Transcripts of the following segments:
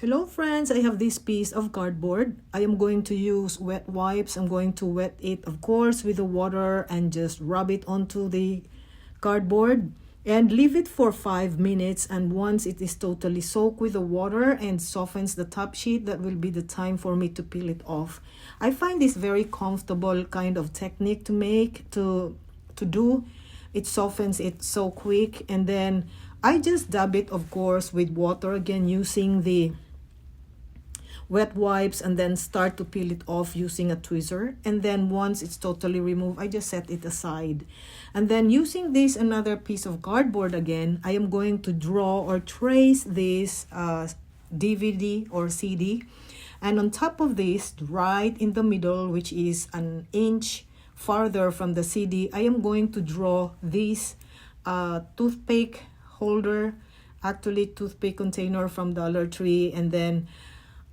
Hello friends, I have this piece of cardboard. I am going to use wet wipes. I'm going to wet it, of course, with the water and just rub it onto the cardboard and leave it for 5 minutes. And once it is totally soaked with the water and softens the top sheet, that will be the time for me to peel it off. I find this very comfortable kind of technique to do. It softens it so quick, and then I just dab it, of course, with water again using the wet wipes, and then start to peel it off using a tweezer. And then once it's totally removed, I just set it aside. And then using this another piece of cardboard again, I am going to draw or trace this DVD or CD. And on top of this, right in the middle, which is an inch farther from the CD, I am going to draw this toothpick holder, actually toothpick container from Dollar Tree. And then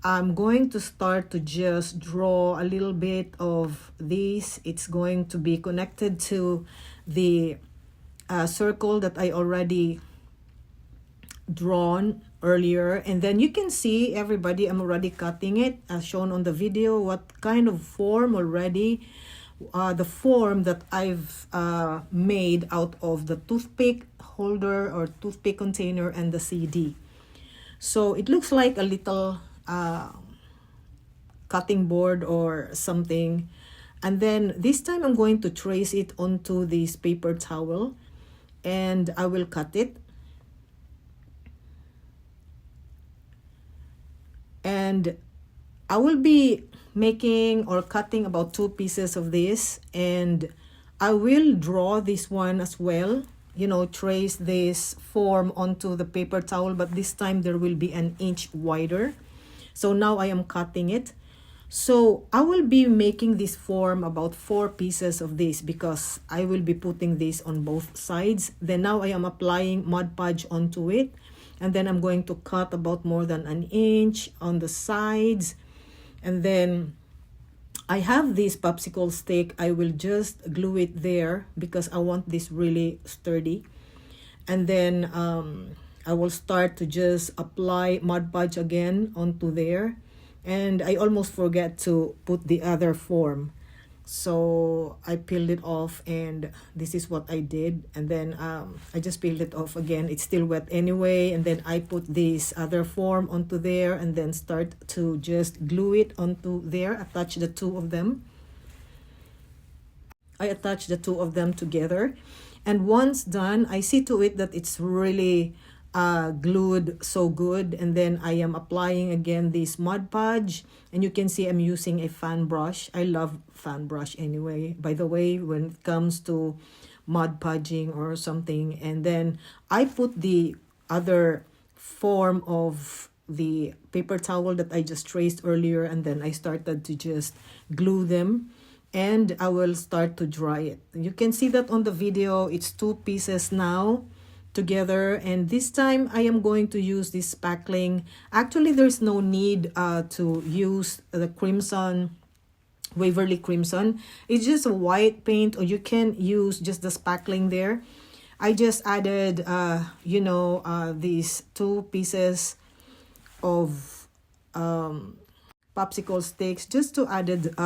I'm going to start to just draw a little bit of this. It's going to be connected to the circle that I already drawn earlier. And then you can see, everybody, I'm already cutting it as shown on the video, what kind of form already, the form that I've made out of the toothpick holder or toothpick container and the CD. So it looks like a little cutting board or something. And then this time I'm going to trace it onto this paper towel and I will cut it. And I will be making or cutting about 2 pieces of this, and I will draw this one as well, you know, trace this form onto the paper towel, but this time there will be an inch wider. So now I am cutting it. So I will be making this form about 4 pieces of this because I will be putting this on both sides. Then now I am applying Mod Podge onto it. And then I'm going to cut about more than an inch on the sides. And then I have this popsicle stick. I will just glue it there because I want this really sturdy. And then I will start to just apply Mod Podge again onto there. And I almost forget to put the other form. So I peeled it off, and this is what I did. And then I just peeled it off again. It's still wet anyway. And then I put this other form onto there and then start to just glue it onto there. Attach the 2 of them. I attach the 2 of them together. And once done, I see to it that it's really glued so good. And then I am applying again this Mod Podge, and you can see I'm using a fan brush. I love fan brush anyway, by the way, when it comes to Mod Podging or something. And then I put the other form of the paper towel that I just traced earlier, and then I started to just glue them, and I will start to dry it. You can see that on the video, it's 2 pieces now together. And this time I am going to use this spackling. Actually, there's no need to use the crimson, Waverly Crimson. It's just a white paint, or you can use just the spackling there. I just added these 2 pieces of popsicle sticks just to add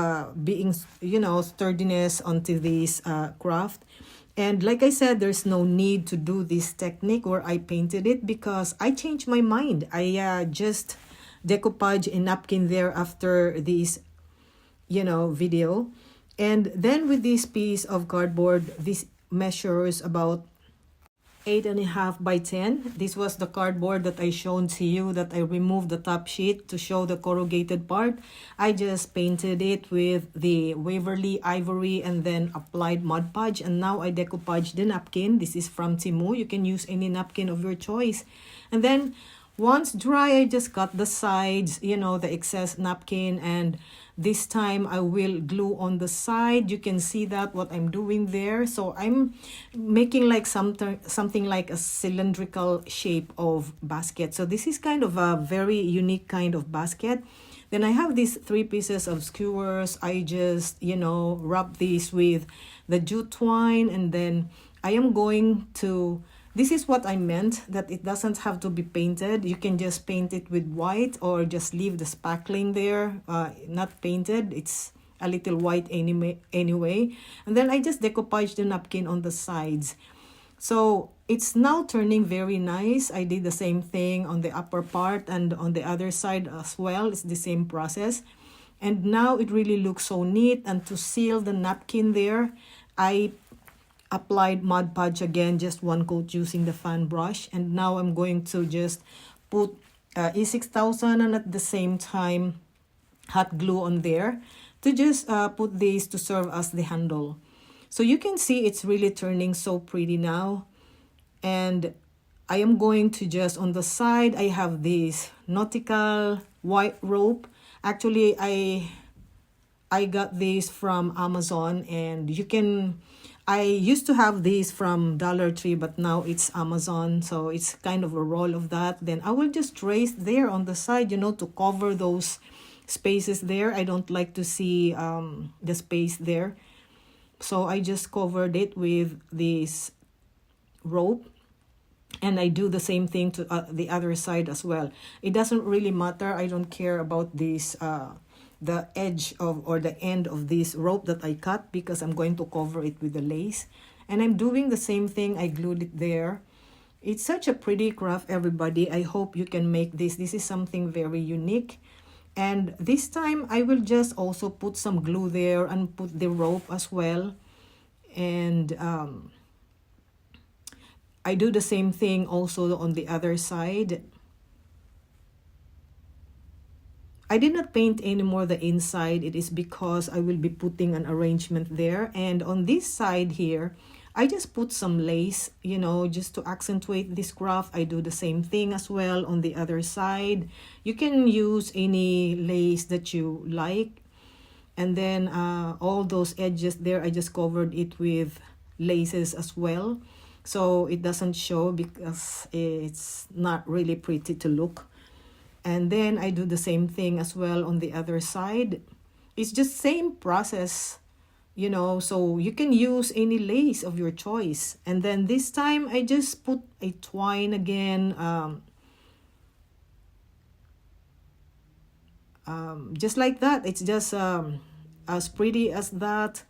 being sturdiness onto this craft. And like I said, there's no need to do this technique where I painted it because I changed my mind. I just decoupage a napkin there after this, video. And then with this piece of cardboard, this measures about 8.5 by 10. This was the cardboard that I shown to you that I removed the top sheet to show the corrugated part. I just painted it with the Waverly Ivory and then applied Mod Podge, and now I decoupage the napkin. This is from Temu. You can use any napkin of your choice. And then once dry, I just cut the sides, the excess napkin, and this time I will glue on the side. You can see that what I'm doing there. So I'm making like something like a cylindrical shape of basket. So this is kind of a very unique kind of basket. Then I have these 3 pieces of skewers. I just, wrap these with the jute twine, and then I am going to This is what I meant, that it doesn't have to be painted. You can just paint it with white or just leave the spackling there, not painted. It's a little white anyway. And then I just decoupage the napkin on the sides. So it's now turning very nice. I did the same thing on the upper part and on the other side as well. It's the same process. And now it really looks so neat. And to seal the napkin there, I applied Mod Podge again, just one coat using the fan brush. And now I'm going to just put E6000 and at the same time hot glue on there to just put this to serve as the handle. So you can see it's really turning so pretty now. And I am going to just, on the side, I have this nautical white rope. Actually, I got this from Amazon, and you can, I used to have this from Dollar Tree, but now it's Amazon. So it's kind of a roll of that. Then I will just trace there on the side, you know, to cover those spaces there. I don't like to see the space there. So I just covered it with this rope, and I do the same thing to the other side as well. It doesn't really matter. I don't care about this the edge of or the end of this rope that I cut, because I'm going to cover it with the lace. And I'm doing the same thing. I glued it there. It's such a pretty craft, everybody. I hope you can make this. This is something very unique. And this time I will just also put some glue there and put the rope as well. And I do the same thing also on the other side. I did not paint anymore the inside. It is because I will be putting an arrangement there. And on this side here, I just put some lace, you know, just to accentuate this craft. I do the same thing as well on the other side. You can use any lace that you like. And then all those edges there, I just covered it with laces as well. So it doesn't show, because it's not really pretty to look. And then I do the same thing as well on the other side. It's just same process, you know, so you can use any lace of your choice. And then this time I just put a twine again, just like that. It's just as pretty as that.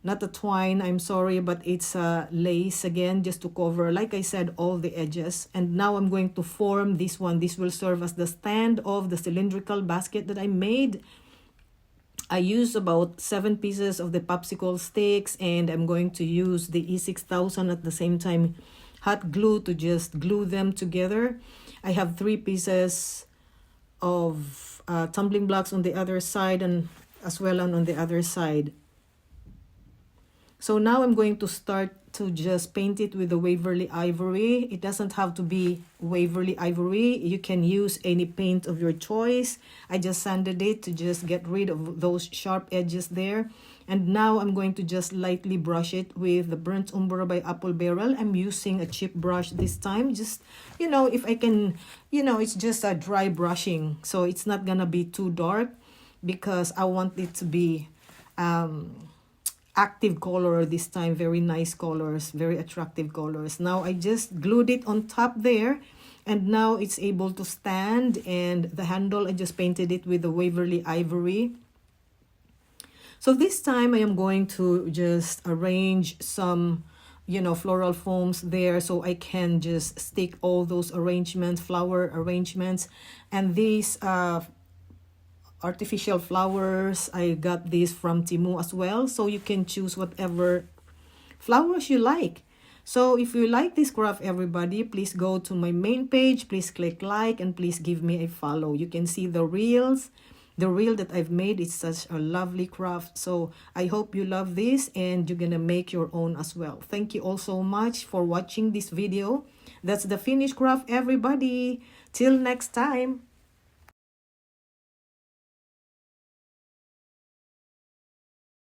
Not a twine, I'm sorry, but it's lace again, just to cover, like I said, all the edges. And now I'm going to form this one. This will serve as the stand of the cylindrical basket that I made. I used about 7 pieces of the popsicle sticks, and I'm going to use the E6000 at the same time hot glue to just glue them together. I have 3 pieces of tumbling blocks on the other side, and as well on the other side. So now I'm going to start to just paint it with the Waverly Ivory. It doesn't have to be Waverly Ivory. You can use any paint of your choice. I just sanded it to just get rid of those sharp edges there. And now I'm going to just lightly brush it with the Burnt Umber by Apple Barrel. I'm using a cheap brush this time. Just, you know, if I can, you know, it's just a dry brushing. So it's not gonna be too dark, because I want it to be active color this time, very nice colors, very attractive colors. Now I just glued it on top there, and now it's able to stand. And the handle, I just painted it with the Waverly Ivory. So this time I am going to just arrange some, you know, floral foams there, so I can just stick all those arrangements, flower arrangements. And these artificial flowers, I got this from Temu as well, so you can choose whatever flowers you like. So if you like this craft, everybody, please go to my main page, please click like, and please give me a follow. You can see the reels, the reel that I've made. It's such a lovely craft. So I hope you love this and you're gonna make your own as well. Thank you all so much for watching this video. That's the finished craft, everybody. Till next time.